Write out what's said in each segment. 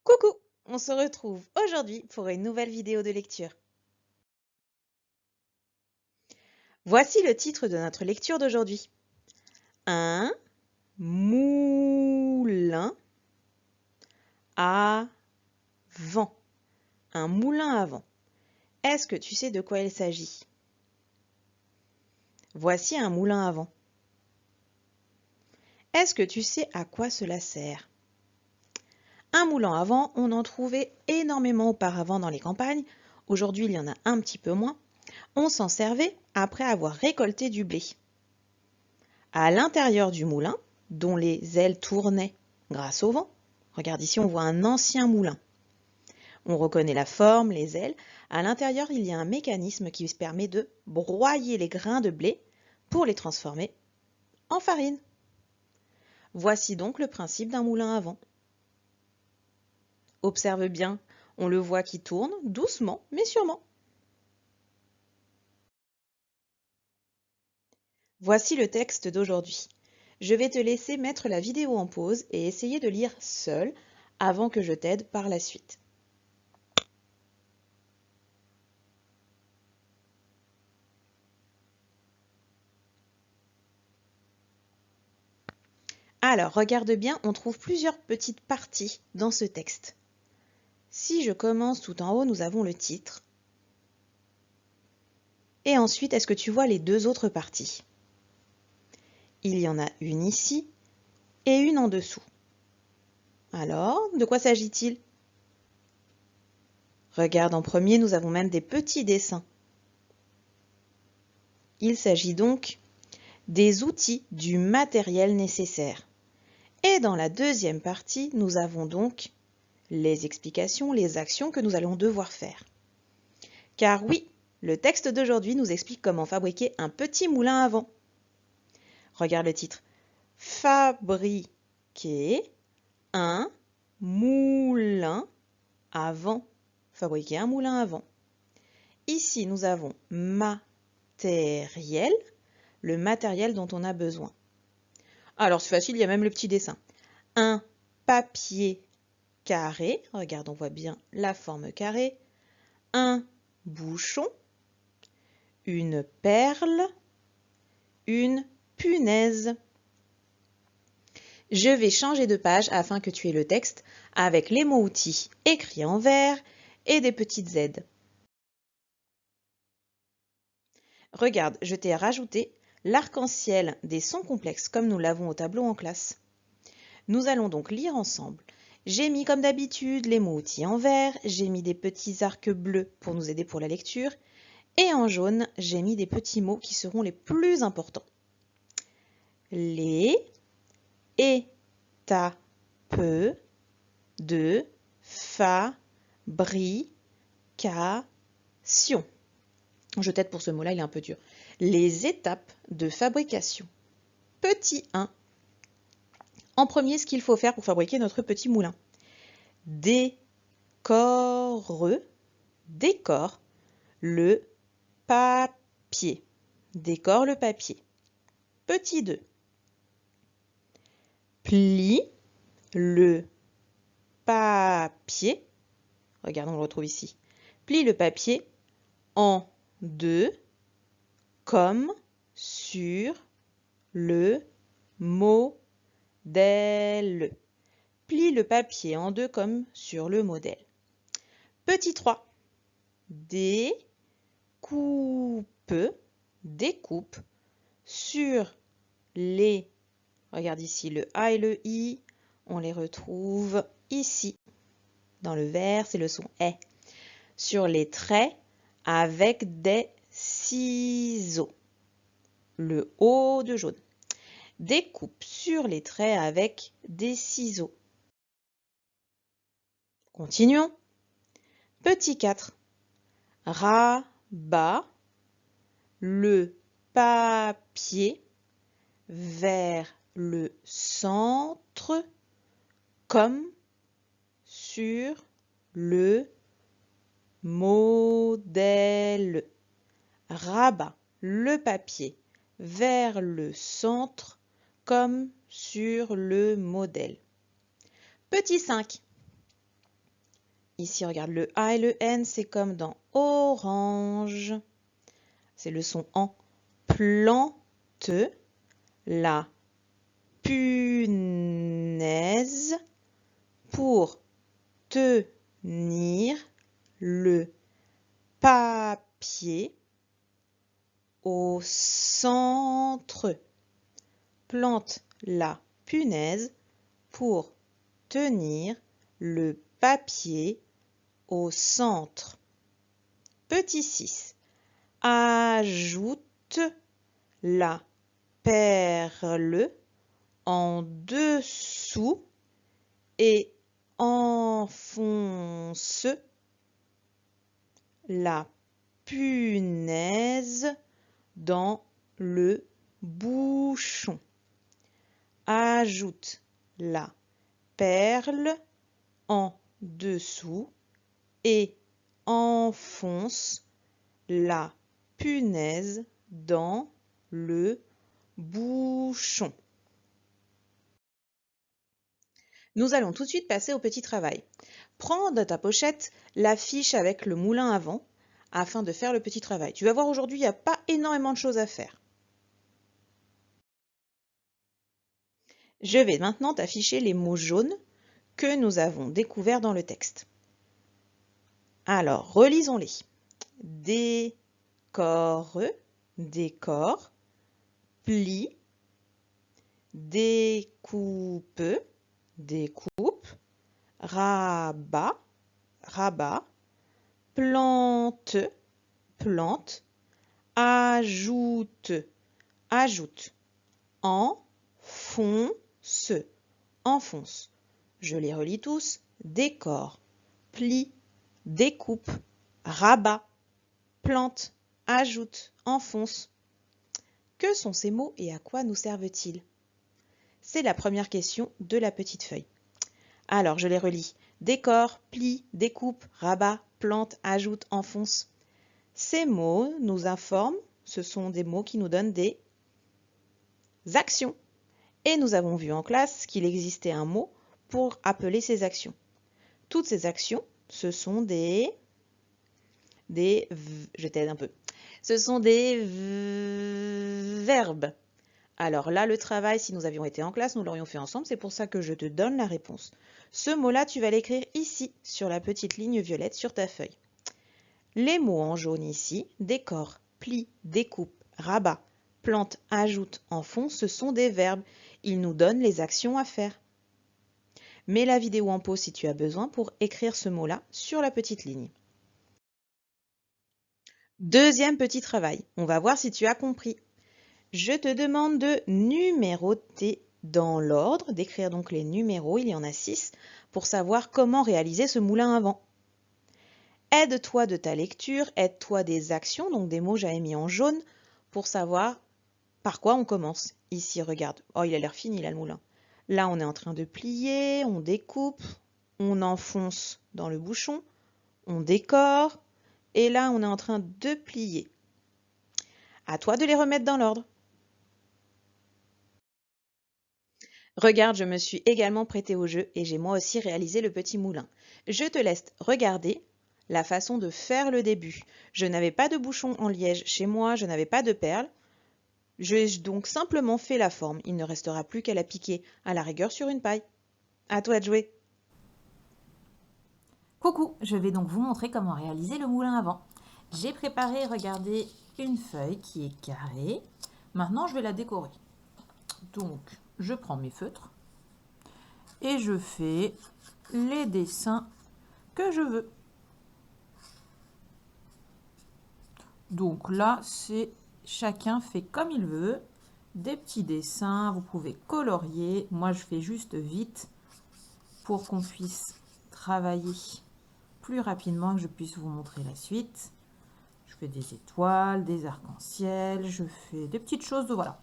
Coucou! On se retrouve aujourd'hui pour une nouvelle vidéo de lecture. Voici le titre de notre lecture d'aujourd'hui. Un moulin à vent. Un moulin à vent. Est-ce que tu sais de quoi il s'agit? Voici un moulin à vent. Est-ce que tu sais à quoi cela sert? Un moulin à vent, on en trouvait énormément auparavant dans les campagnes. Aujourd'hui, il y en a un petit peu moins. On s'en servait après avoir récolté du blé. À l'intérieur du moulin, dont les ailes tournaient grâce au vent, regarde ici, on voit un ancien moulin. On reconnaît la forme, les ailes. À l'intérieur, il y a un mécanisme qui permet de broyer les grains de blé pour les transformer en farine. Voici donc le principe d'un moulin à vent. Observe bien, on le voit qui tourne doucement mais sûrement. Voici le texte d'aujourd'hui. Je vais te laisser mettre la vidéo en pause et essayer de lire seul avant que je t'aide par la suite. Alors, regarde bien, on trouve plusieurs petites parties dans ce texte. Si je commence tout en haut, nous avons le titre. Et ensuite, est-ce que tu vois les deux autres parties? Il y en a une ici et une en dessous. Alors, de quoi s'agit-il? Regarde, en premier, nous avons même des petits dessins. Il s'agit donc des outils, du matériel nécessaire. Et dans la deuxième partie, nous avons donc les explications, les actions que nous allons devoir faire. Car oui, le texte d'aujourd'hui nous explique comment fabriquer un petit moulin à vent. Regarde le titre. Fabriquer un moulin à vent. Fabriquer un moulin à vent. Ici, nous avons matériel, le matériel dont on a besoin. Alors, c'est facile, il y a même le petit dessin. Un papier carré, regarde, on voit bien la forme carrée. Un bouchon, une perle, une punaise. Je vais changer de page afin que tu aies le texte avec les mots outils écrits en vert et des petites aides. Regarde, je t'ai rajouté l'arc-en-ciel des sons complexes comme nous l'avons au tableau en classe. Nous allons donc lire ensemble. J'ai mis comme d'habitude les mots outils en vert, j'ai mis des petits arcs bleus pour nous aider pour la lecture et en jaune, j'ai mis des petits mots qui seront les plus importants. Les étapes de fabrication. Je t'aide pour ce mot-là, il est un peu dur. Les étapes de fabrication. Petit 1. En premier, ce qu'il faut faire pour fabriquer notre petit moulin. Décore le papier. Décore le papier. Petit 2. Plie le papier. Regarde, on le retrouve ici. Plie le papier en deux comme sur le modèle. Plie le papier en deux comme sur le modèle. Petit 3. Découpe sur les, regarde ici le A et le I, on les retrouve ici. Dans le vert, c'est le son est. Sur les traits avec des ciseaux. Le O de jaune. Découpe sur les traits avec des ciseaux. Continuons. Petit 4. Rabat le papier vers le centre comme sur le modèle. Rabat le papier vers le centre comme sur le modèle. Petit 5. Ici, regarde, le A et le N, c'est comme dans orange. C'est le son en. Plante la punaise pour tenir le papier au centre. Plante la punaise pour tenir le papier au centre. Petit 6. Ajoute la perle en dessous et enfonce la punaise dans le bouchon. Ajoute la perle en dessous et enfonce la punaise dans le bouchon. Nous allons tout de suite passer au petit travail. Prends dans ta pochette la fiche avec le moulin à vent afin de faire le petit travail. Tu vas voir aujourd'hui, il n'y a pas énormément de choses à faire. Je vais maintenant t'afficher les mots jaunes que nous avons découverts dans le texte. Alors, relisons-les. Décore, décor, plie, découpe, découpe, rabat, rabat, plante, plante, ajoute, ajoute, enfonce, enfonce. Je les relis tous. Décor, plie, découpe, rabat, plante, ajoute, enfonce. Que sont ces mots et à quoi nous servent-ils? C'est la première question de la petite feuille. Alors, je les relis. Décor, plie, découpe, rabat, plante, ajoute, enfonce. Ces mots nous informent, ce sont des mots qui nous donnent des actions. Et nous avons vu en classe qu'il existait un mot pour appeler ces actions. Toutes ces actions, ce sont je t'aide un peu. Ce sont des verbes. Alors là, le travail, si nous avions été en classe, nous l'aurions fait ensemble. C'est pour ça que je te donne la réponse. Ce mot-là, tu vas l'écrire ici, sur la petite ligne violette sur ta feuille. Les mots en jaune ici, décor, plie, découpe, rabat, plante, ajoute, enfonce, ce sont des verbes. Ils nous donnent les actions à faire. Mets la vidéo en pause si tu as besoin pour écrire ce mot-là sur la petite ligne. Deuxième petit travail, on va voir si tu as compris. Je te demande de numéroter dans l'ordre, d'écrire donc les numéros, il y en a 6, pour savoir comment réaliser ce moulin à vent. Aide-toi de ta lecture, aide-toi des actions, donc des mots j'avais mis en jaune, pour savoir par quoi on commence. Ici, regarde, oh il a l'air fini là le moulin. Là on est en train de plier, on découpe, on enfonce dans le bouchon, on décore, et là on est en train de plier. À toi de les remettre dans l'ordre. Regarde, je me suis également prêtée au jeu et j'ai moi aussi réalisé le petit moulin. Je te laisse regarder la façon de faire le début. Je n'avais pas de bouchon en liège chez moi, je n'avais pas de perles. J'ai donc simplement fait la forme. Il ne restera plus qu'à la piquer à la rigueur sur une paille. À toi de jouer. Coucou, je vais donc vous montrer comment réaliser le moulin à vent. J'ai préparé, regardez, une feuille qui est carrée. Maintenant, je vais la décorer. Donc, je prends mes feutres et je fais les dessins que je veux. Donc là, c'est chacun fait comme il veut. Des petits dessins, vous pouvez colorier. Moi, je fais juste vite pour qu'on puisse travailler plus rapidement et que je puisse vous montrer la suite. Je fais des étoiles, des arcs-en-ciel, je fais des petites choses, voilà.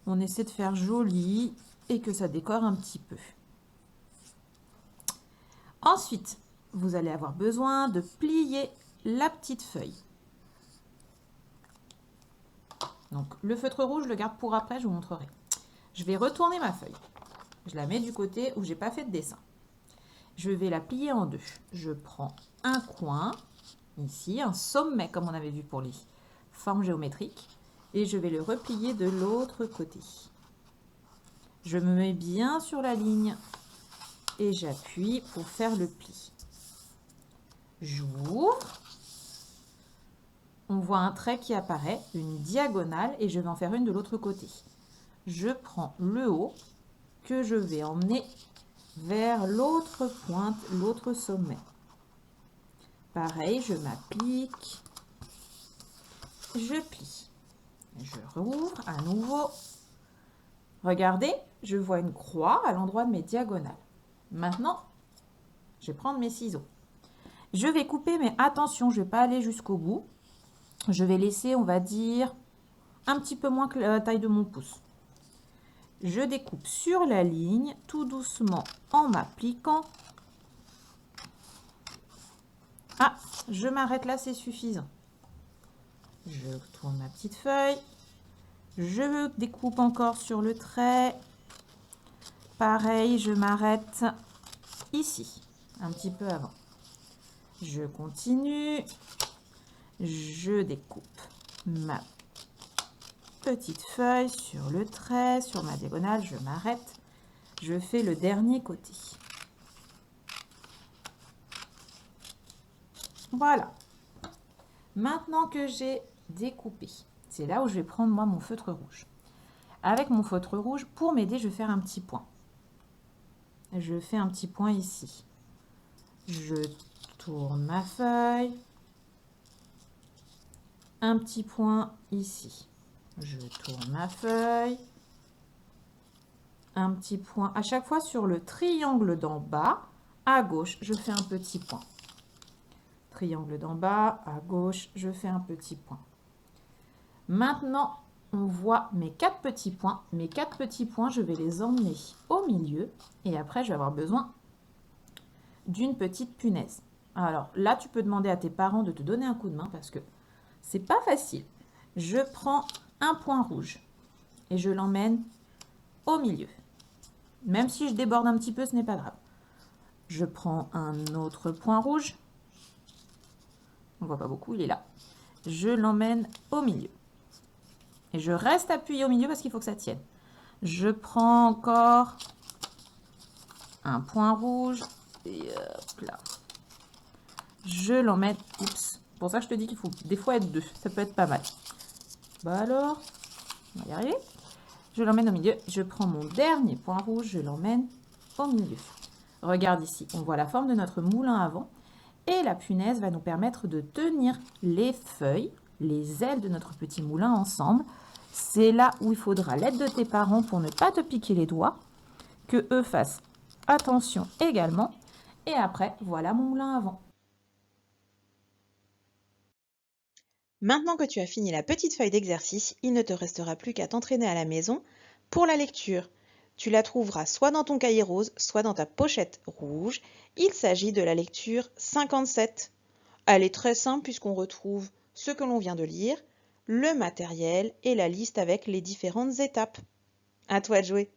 On essaie de faire joli et que ça décore un petit peu. Ensuite, vous allez avoir besoin de plier la petite feuille. Donc, le feutre rouge, je le garde pour après, je vous montrerai. Je vais retourner ma feuille. Je la mets du côté où j'ai pas fait de dessin. je vais la plier en deux. Je prends un coin, ici, un sommet comme on avait vu pour les formes géométriques, et je vais le replier de l'autre côté. Je me mets bien sur la ligne et j'appuie pour faire le pli. J'ouvre. On voit un trait qui apparaît, une diagonale, et je vais en faire une de l'autre côté. Je prends le haut que je vais emmener vers l'autre pointe, l'autre sommet. Pareil, je m'applique, je plie. Je rouvre à nouveau. Regardez, je vois une croix à l'endroit de mes diagonales. Maintenant, je vais prendre mes ciseaux. Je vais couper, mais attention, je ne vais pas aller jusqu'au bout. Je vais laisser, on va dire, un petit peu moins que la taille de mon pouce. Je découpe sur la ligne, tout doucement, en m'appliquant. Ah, je m'arrête là, c'est suffisant. Je tourne ma petite feuille. Je découpe encore sur le trait. Pareil, je m'arrête ici, un petit peu avant. Je continue. Je découpe ma petite feuille sur le trait, sur ma diagonale, je m'arrête. Je fais le dernier côté. Voilà. Maintenant que j'ai découpé, c'est là où je vais prendre moi mon feutre rouge. Avec mon feutre rouge, pour m'aider, je vais faire un petit point. Je fais un petit point ici. Je tourne ma feuille. Un petit point ici. Je tourne ma feuille. Un petit point à chaque fois sur le triangle d'en bas. À gauche, je fais un petit point. Triangle d'en bas, à gauche, je fais un petit point. Maintenant, on voit mes 4 petits points. Mes 4 petits points, je vais les emmener au milieu. Et après, je vais avoir besoin d'une petite punaise. Alors là, tu peux demander à tes parents de te donner un coup de main parce que c'est pas facile. Je prends un point rouge et je l'emmène au milieu. Même si je déborde un petit peu, ce n'est pas grave. Je prends un autre point rouge. On ne voit pas beaucoup, il est là. Je l'emmène au milieu. Et je reste appuyée au milieu parce qu'il faut que ça tienne. Je prends encore un point rouge. Et hop là. Je l'emmène. Oups. C'est pour ça que je te dis qu'il faut des fois être deux. Ça peut être pas mal. Bah alors, on va y arriver. Je l'emmène au milieu. Je prends mon dernier point rouge. Je l'emmène au milieu. Regarde ici. On voit la forme de notre moulin à vent. Et la punaise va nous permettre de tenir les feuilles, les ailes de notre petit moulin ensemble. C'est là où il faudra l'aide de tes parents pour ne pas te piquer les doigts. Que eux fassent attention également. Et après, voilà mon moulin à vent. Maintenant que tu as fini la petite feuille d'exercice, il ne te restera plus qu'à t'entraîner à la maison pour la lecture. Tu la trouveras soit dans ton cahier rose, soit dans ta pochette rouge. Il s'agit de la lecture 57. Elle est très simple puisqu'on retrouve ce que l'on vient de lire, le matériel et la liste avec les différentes étapes. À toi de jouer!